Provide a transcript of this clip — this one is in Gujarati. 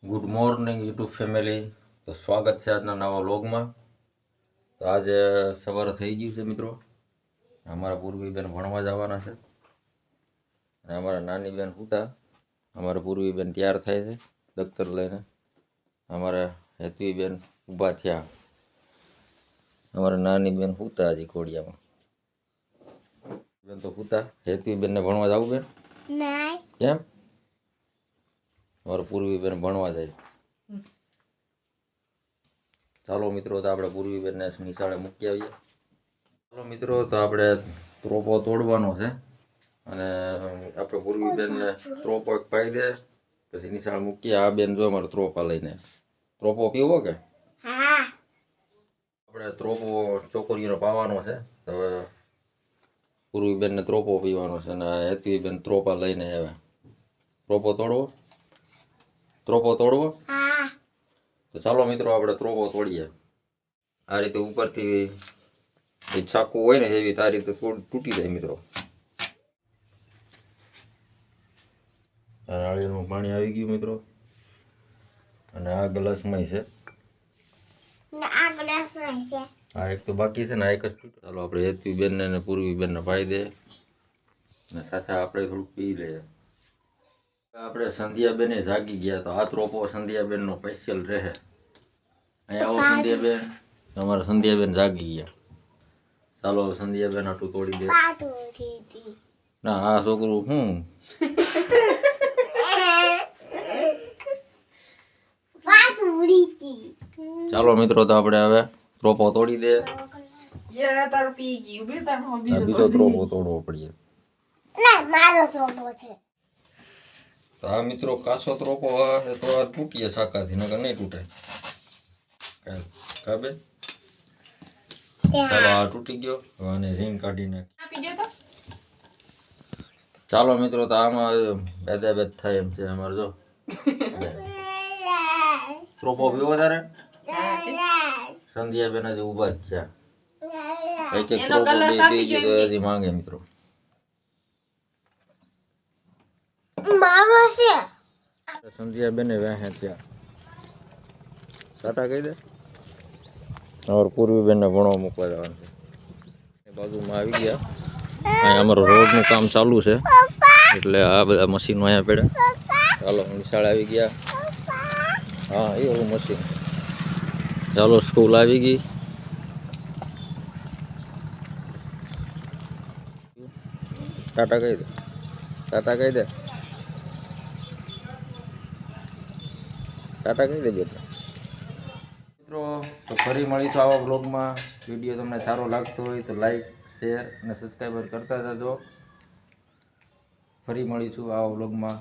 Good morning YouTube family. તો સ્વાગત છે આજના નવા વ્લોગમાં. તો આજે સવારે થઈ ગયું છે મિત્રો. અમારા પૂર્વીબેન ભણવા જવાના છે અને અમારા નાની બેન હતા. અમારા પૂર્વીબેન તૈયાર થાય છે દફતર લઈને. અમારા હેતવીબેન ઊભા થયા. અમારા નાની બેન હતા હજી ઘોડિયામાં. બેન તો હતા. હેતવીબેનને ભણવા જવું બેન? કેમ? અમારા પૂર્વીબેન ભણવા જાય. ચાલો મિત્રો, તો આપણે પૂર્વીબેનને નિશાળે મૂકી આવીએ. ચાલો મિત્રો, તો આપણે ત્રોપો તોડવાનો છે અને આપણે પૂર્વીબેનને ત્રોપો એક પાઈ દે પછી નિશાળ મૂકીએ. આ બેન જો અમારે ત્રોપા લઈને. ત્રોપો પીવો કે? આપણે ત્રોપો છોકરીઓને પાવાનો છે. હવે પૂર્વીબેનને ત્રોપો પીવાનો છે અને હેતવીબેન ત્રોપા લઈને આવ્યા. ત્રોપો તોડવો? ત્રોપો તોડવો? તો ચાલો મિત્રો, આપણે ત્રોપો તોડીએ. આ રીતે ઉપરથી ચાકુ હોય ને એવી આ રીતે તૂટી જાય મિત્રો. નાળિયેરનું પાણી આવી ગયું મિત્રો અને આ ગ્લાસમાં છે. આ એક તો બાકી છે ને, આ એક જ તૂટ્યું. ચાલો આપણે હેતવીબેનને અને પૂર્વીબેનને પાઈ દે અને સાથે આપણે થોડુંક પી લઈએ. આપણે સંધ્યાબેને જાગી ગયા તો આ ત્રોપો સંધ્યાબેનનો સ્પેશિયલ રહે. અહીંયા આવો સંધ્યાબેન. અમારા સંધ્યાબેન જાગી ગયા. ચાલો સંધ્યાબેન આટલું તોડી દે. ના આ છોકરું શું ચાલો મિત્રો, તો આપણે હવે ત્રોપો તોડી દે. બીજો ત્રોપો તોડવો પડે. તો આ મિત્રો કાચો ત્રોપો તો આ તૂટીએ છાકાથી, નકર નહીં તૂટે. કાબે ચાલો આ તૂટી ગયો. હવે આને રિંગ કાઢી નાખ. ચાલો મિત્રો, તો આમાં ભેદ થાય એમ છે અમારે. જો ત્રોપો પીવો તારે? સંધ્યાબેન હજી ઊભા જ છે. એક એક ત્રોપો પી ગયો તો હજી માંગે મિત્રો. સંધ્યાબેન વ્યાહે ત્યાં ટાટા કહી દે. અમારે પૂર્વીબેનને ભણવા મૂકવા જવાનું છે. એ બાજુમાં આવી ગયા. અહીંયા અમારું રોડનું કામ ચાલુ છે એટલે આ બધા મશીનો અહીંયા પડ્યા. ચાલો નિશાળે આવી ગયા. હા એ ઓલું મશીન. ચાલો સ્કૂલ આવી ગઈ. ટાટા કહી દે. ટાટા કહી દે. ટાટા કહી દે બેટા. મિત્રો, તો ફરી મળીશું આવા બ્લોગમાં. વિડીયો તમને સારો લાગતો હોય તો લાઈક, શેર અને સબસ્ક્રાઈબર કરતા જજો. ફરી મળીશું આવા બ્લોગમાં.